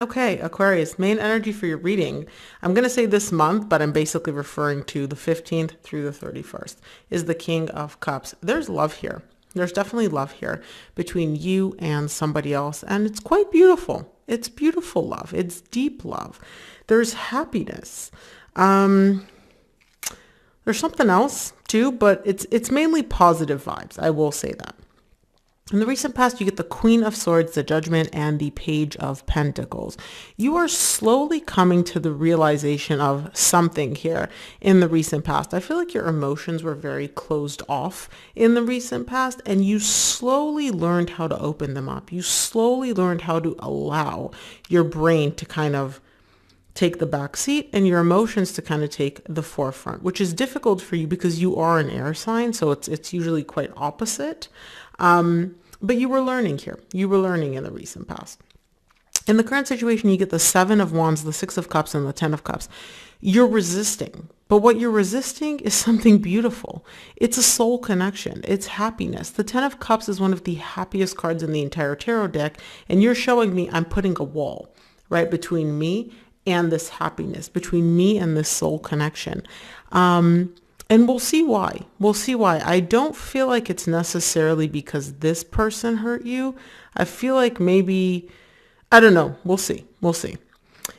Okay, Aquarius, main energy for your reading. I'm going to say this month, but I'm basically referring to the 15th through the 31st, is the King of Cups. There's love here. There's definitely love here between you and somebody else, and it's quite beautiful. It's beautiful love. It's deep love. There's happiness. Um, there's something else too, but it's mainly positive vibes. I will say that. In the recent past, you get the Queen of Swords, the Judgment, and the Page of Pentacles. You are slowly coming to the realization of something here in the recent past. I feel like your emotions were very closed off in the recent past, and you slowly learned how to open them up. You slowly learned how to allow your brain to kind of take the back seat and your emotions to kind of take the forefront, which is difficult for you because you are an air sign, so it's usually quite opposite. But you were learning here. You were learning in the recent past. In the current situation, you get the Seven of Wands, the Six of Cups, and the Ten of Cups. You're resisting. But what you're resisting is something beautiful. It's a soul connection. It's happiness. The Ten of Cups is one of the happiest cards in the entire tarot deck. And you're showing me I'm putting a wall, right, between me and this happiness, between me and this soul connection. And we'll see why. We'll see why. I don't feel like it's necessarily because this person hurt you. I feel like maybe, I don't know. We'll see. We'll see.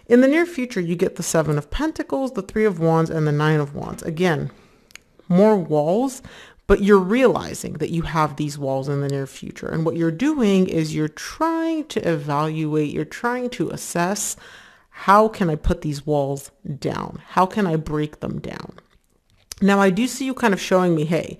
In the near future, you get the Seven of Pentacles, the Three of Wands, and the Nine of Wands. Again, more walls, but you're realizing that you have these walls in the near future. And what you're doing is you're trying to evaluate, you're trying to assess, how can I put these walls down? How can I break them down? Now, I do see you kind of showing me, hey,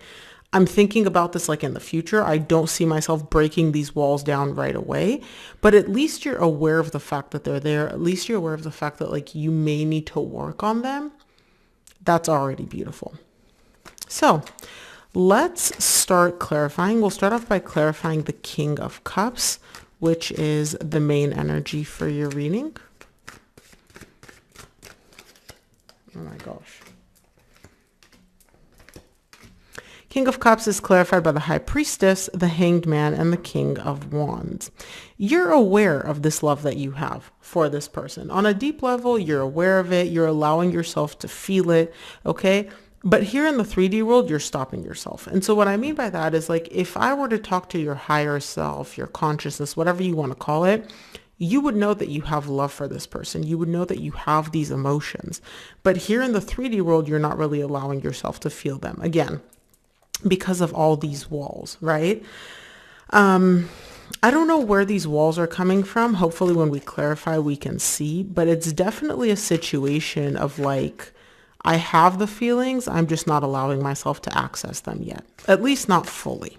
I'm thinking about this like in the future. I don't see myself breaking these walls down right away, but at least you're aware of the fact that they're there. At least you're aware of the fact that like you may need to work on them. That's already beautiful. So let's start clarifying. We'll start off by clarifying the King of Cups, which is the main energy for your reading. Oh my gosh. King of Cups is clarified by the High Priestess, the Hanged Man, and the King of Wands. You're aware of this love that you have for this person. On a deep level, you're aware of it. You're allowing yourself to feel it, okay? But here in the 3D world, you're stopping yourself. And so what I mean by that is like, if I were to talk to your higher self, your consciousness, whatever you want to call it, you would know that you have love for this person. You would know that you have these emotions. But here in the 3D world, you're not really allowing yourself to feel them. Again, because of all these walls, right? I don't know where these walls are coming from. Hopefully when we clarify, we can see, but it's definitely a situation of like, I have the feelings, I'm just not allowing myself to access them yet, at least not fully.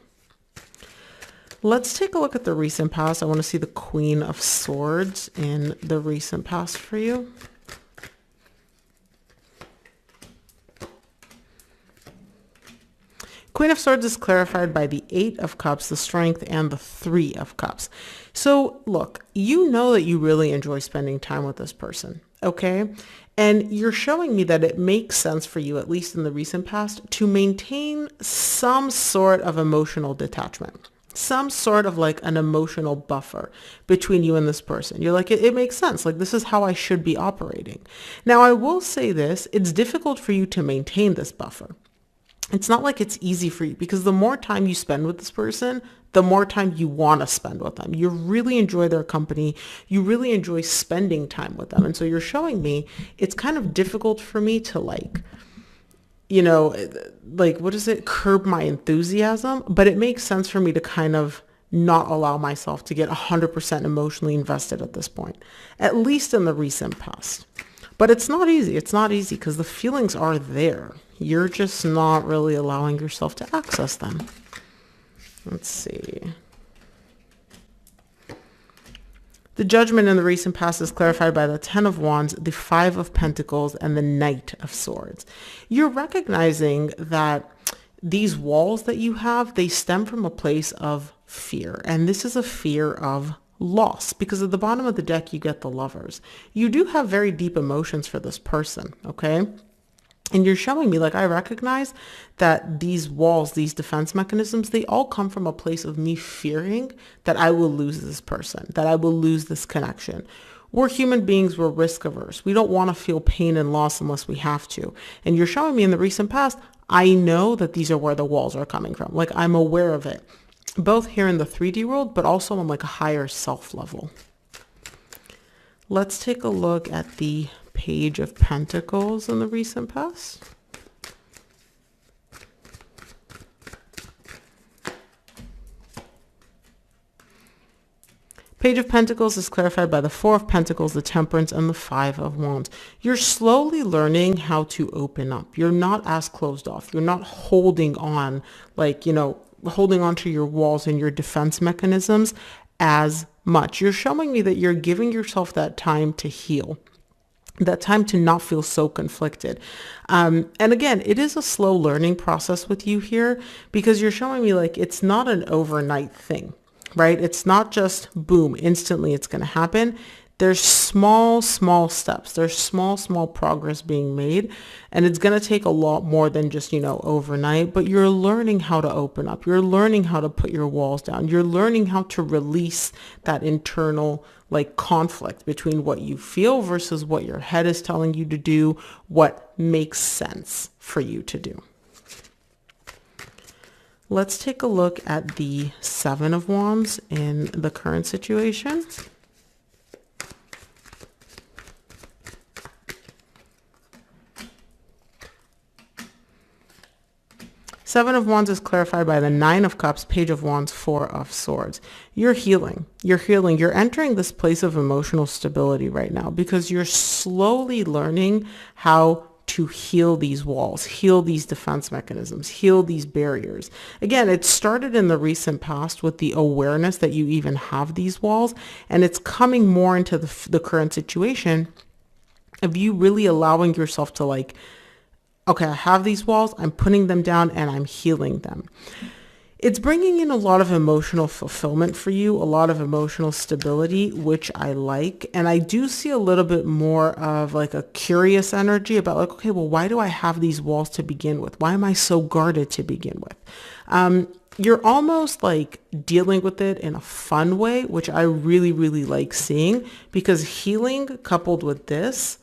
Let's take a look at the recent past. I want to see the Queen of Swords in the recent past for you. Queen of Swords is clarified by the Eight of Cups, the Strength, and the Three of Cups. So look, you know that you really enjoy spending time with this person, okay? And you're showing me that it makes sense for you, at least in the recent past, to maintain some sort of emotional detachment, some sort of like an emotional buffer between you and this person. You're like, it makes sense. Like, this is how I should be operating. Now, I will say this, it's difficult for you to maintain this buffer. It's not like it's easy for you because the more time you spend with this person, the more time you want to spend with them. You really enjoy their company. You really enjoy spending time with them. And so you're showing me it's kind of difficult for me to like, you know, like, what is it? Curb my enthusiasm. But it makes sense for me to kind of not allow myself to get 100% emotionally invested at this point, at least in the recent past. But it's not easy. It's not easy because the feelings are there. You're just not really allowing yourself to access them. Let's see. The Judgment in the recent past is clarified by the Ten of Wands, the Five of Pentacles, and the Knight of Swords. You're recognizing that these walls that you have, they stem from a place of fear. And this is a fear of loss, because at the bottom of the deck, you get the Lovers. You do have very deep emotions for this person, okay? And you're showing me, like, I recognize that these walls, these defense mechanisms, they all come from a place of me fearing that I will lose this person, that I will lose this connection, We're human beings, we're risk averse. We don't want to feel pain and loss unless we have to. And you're showing me in the recent past, I know that these are where the walls are coming from. Like, I'm aware of it, both here in the 3D world, but also on like a higher self level. Let's take a look at the Page of Pentacles in the recent past. Page of Pentacles is clarified by the Four of Pentacles, the Temperance, and the Five of Wands. You're slowly learning how to open up. You're not as closed off. You're not holding on, like, holding on to your walls and your defense mechanisms as much. You're showing me that you're giving yourself that time to heal, that time to not feel so conflicted. And again, it is a slow learning process with you here, because you're showing me like it's not an overnight thing. Right? It's not just boom, instantly it's going to happen. There's small steps. There's small progress being made. And it's going to take a lot more than just, overnight. But you're learning how to open up. You're learning how to put your walls down. You're learning how to release that internal like conflict between what you feel versus what your head is telling you to do, what makes sense for you to do. Let's take a look at the Seven of Wands in the current situation. Seven of Wands is clarified by the Nine of Cups, Page of Wands, Four of Swords. You're healing. You're healing. You're entering this place of emotional stability right now because you're slowly learning how to heal these walls, heal these defense mechanisms, heal these barriers. Again, it started in the recent past with the awareness that you even have these walls, and it's coming more into the current situation of you really allowing yourself to like, okay, I have these walls, I'm putting them down and I'm healing them. It's bringing in a lot of emotional fulfillment for you, a lot of emotional stability, which I like. And I do see a little bit more of like a curious energy about like, okay, well, why do I have these walls to begin with? Why am I so guarded to begin with? You're almost like dealing with it in a fun way, which I really, really like seeing, because healing coupled with this,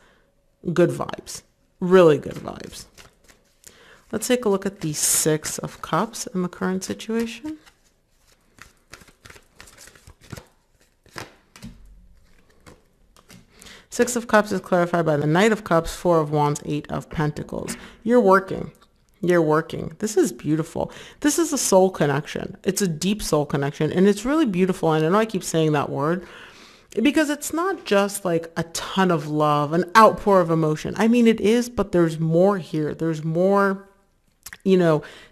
good vibes, really good vibes. Let's take a look at the Six of Cups in the current situation. Six of Cups is clarified by the Knight of Cups, Four of Wands, Eight of Pentacles. You're working. You're working. This is beautiful. This is a soul connection. It's a deep soul connection, and it's really beautiful. And I know I keep saying that word because it's not just like a ton of love, an outpour of emotion. I mean, it is, but there's more here. There's more,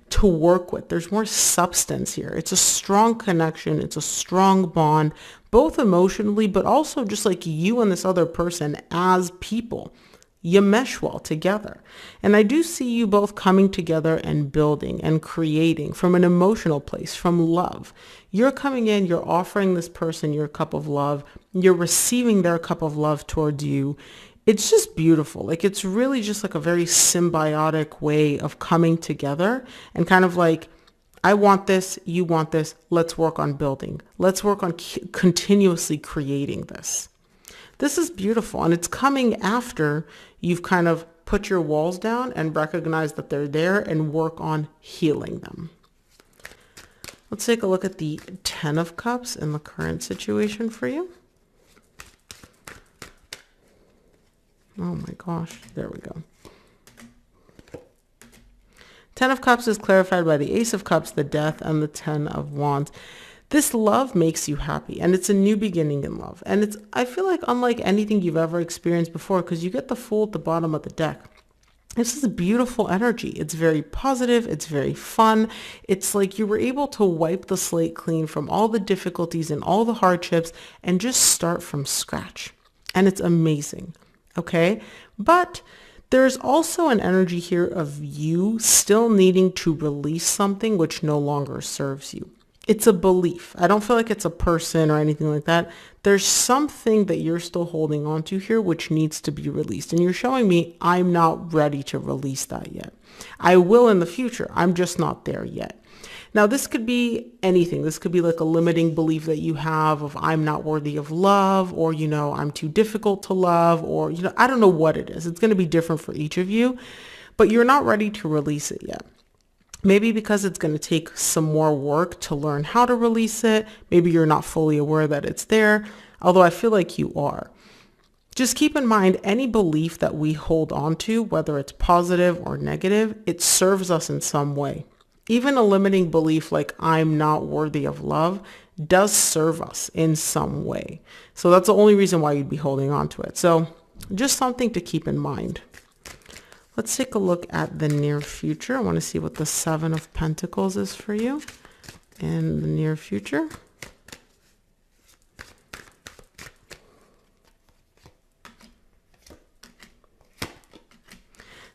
to work with. There's more substance here. It's a strong connection. It's a strong bond, both emotionally, but also just like you and this other person as people. You mesh well together. And I do see you both coming together and building and creating from an emotional place, from love. You're coming in, you're offering this person your cup of love. You're receiving their cup of love towards you. It's just beautiful. Like, it's really just like a very symbiotic way of coming together and kind of like, I want this, you want this, let's work on building. Let's work on continuously creating this. This is beautiful, and it's coming after you've kind of put your walls down and recognize that they're there and work on healing them. Let's take a look at the Ten of Cups in the current situation for you. Oh my gosh, there we go. Ten of Cups is clarified by the Ace of Cups, the Death, and the Ten of Wands. This love makes you happy, and it's a new beginning in love. And it's, I feel like, unlike anything you've ever experienced before, because you get the Fool at the bottom of the deck. This is a beautiful energy. It's very positive. It's very fun. It's like you were able to wipe the slate clean from all the difficulties and all the hardships and just start from scratch. And it's amazing. Okay. But there's also an energy here of you still needing to release something which no longer serves you. It's a belief. I don't feel like it's a person or anything like that. There's something that you're still holding on to here which needs to be released. And you're showing me I'm not ready to release that yet. I will in the future. I'm just not there yet. Now, this could be anything. This could be like a limiting belief that you have of I'm not worthy of love, or, I'm too difficult to love, or, I don't know what it is. It's going to be different for each of you, but you're not ready to release it yet. Maybe because it's going to take some more work to learn how to release it. Maybe you're not fully aware that it's there, although I feel like you are. Just keep in mind, any belief that we hold on to, whether it's positive or negative, it serves us in some way. Even a limiting belief like I'm not worthy of love does serve us in some way. So that's the only reason why you'd be holding on to it. So just something to keep in mind. Let's take a look at the near future. I want to see what the Seven of Pentacles is for you in the near future.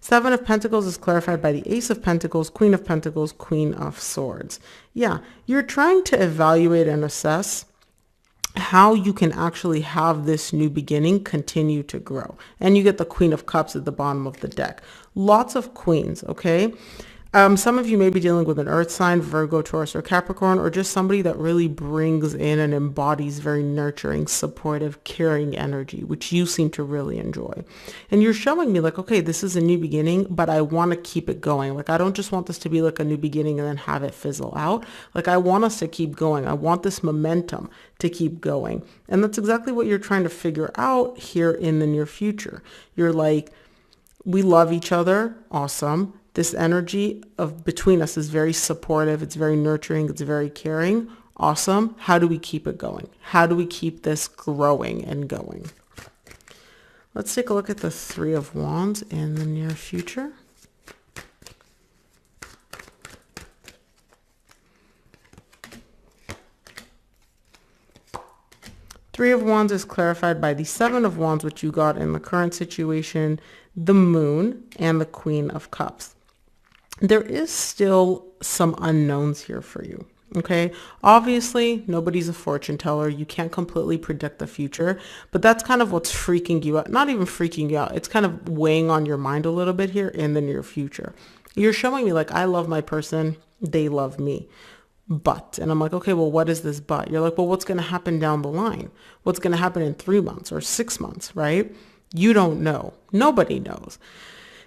Seven of Pentacles is clarified by the Ace of Pentacles, Queen of Pentacles, Queen of Swords. Yeah, you're trying to evaluate and assess how you can actually have this new beginning continue to grow. And you get the Queen of Cups at the bottom of the deck. Lots of queens, okay? Some of you may be dealing with an earth sign, Virgo, Taurus, or Capricorn, or just somebody that really brings in and embodies very nurturing, supportive, caring energy, which you seem to really enjoy. And you're showing me like, okay, this is a new beginning, but I want to keep it going. Like, I don't just want this to be like a new beginning and then have it fizzle out. Like, I want us to keep going. I want this momentum to keep going. And that's exactly what you're trying to figure out here in the near future. You're like, we love each other. Awesome. This energy of between us is very supportive. It's very nurturing. It's very caring. Awesome. How do we keep it going? How do we keep this growing and going? Let's take a look at the Three of Wands in the near future. Three of Wands is clarified by the Seven of Wands, which you got in the current situation, the Moon, and the Queen of Cups. There is still some unknowns here for you. Okay. Obviously, nobody's a fortune teller. You can't completely predict the future, but that's kind of what's freaking you out. Not even freaking you out. It's kind of weighing on your mind a little bit here in the near future. You're showing me like, I love my person. They love me. But, and I'm like, okay, well, what is this but? You're like, well, what's going to happen down the line? What's going to happen in 3 months or 6 months, right? You don't know. Nobody knows.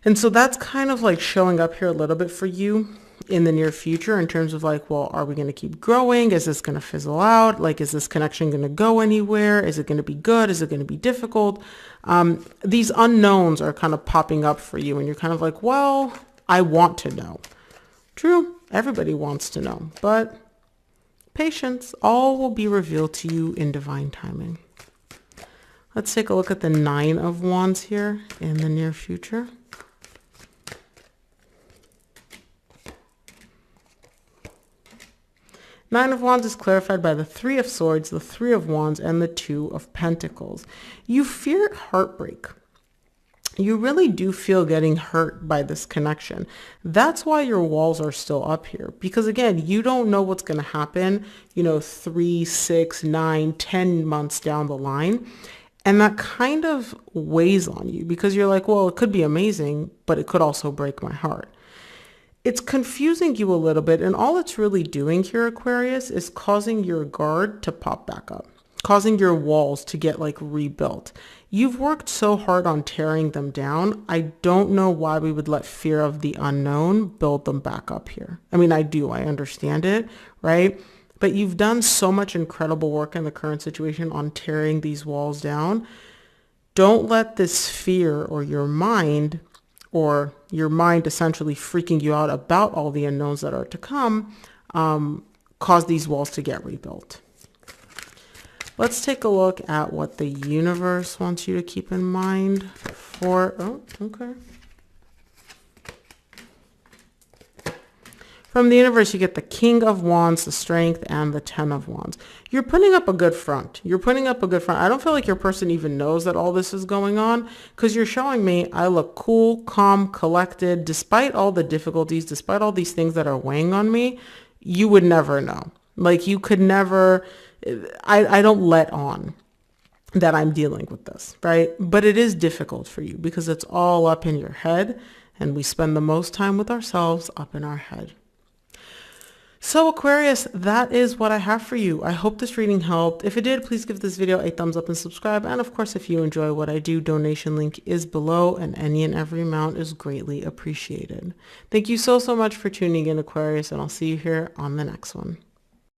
And so that's kind of like showing up here a little bit for you in the near future in terms of like, well, are we going to keep growing? Is this going to fizzle out? Like, is this connection going to go anywhere? Is it going to be good? Is it going to be difficult? These unknowns are kind of popping up for you and you're kind of like, well, I want to know. True. Everybody wants to know, but patience, all will be revealed to you in divine timing. Let's take a look at the Nine of Wands here in the near future. Nine of Wands is clarified by the Three of Swords, the Three of Wands, and the Two of Pentacles. You fear heartbreak. You really do feel getting hurt by this connection. That's why your walls are still up here. Because again, you don't know what's going to happen, 3, 6, 9, 10 months down the line. And that kind of weighs on you because you're like, well, it could be amazing, but it could also break my heart. It's confusing you a little bit, and all it's really doing here, Aquarius, is causing your guard to pop back up, causing your walls to get like rebuilt. You've worked so hard on tearing them down. I don't know why we would let fear of the unknown build them back up here. I mean, I do, I understand it, right? But you've done so much incredible work in the current situation on tearing these walls down. Don't let this fear or your mind essentially freaking you out about all the unknowns that are to come, cause these walls to get rebuilt. Let's take a look at what the universe wants you to keep in mind for, From the universe, you get the King of Wands, the Strength, and the Ten of Wands. You're putting up a good front. I don't feel like your person even knows that all this is going on because you're showing me I look cool, calm, collected. Despite all the difficulties, despite all these things that are weighing on me, you would never know. Like you could never, I don't let on that I'm dealing with this, right? But it is difficult for you because it's all up in your head and we spend the most time with ourselves up in our head. So Aquarius, that is what I have for you. I hope this reading helped. If it did, please give this video a thumbs up and subscribe. And of course, if you enjoy what I do, donation link is below, and any and every amount is greatly appreciated. Thank you so much for tuning in, Aquarius, and I'll see you here on the next one.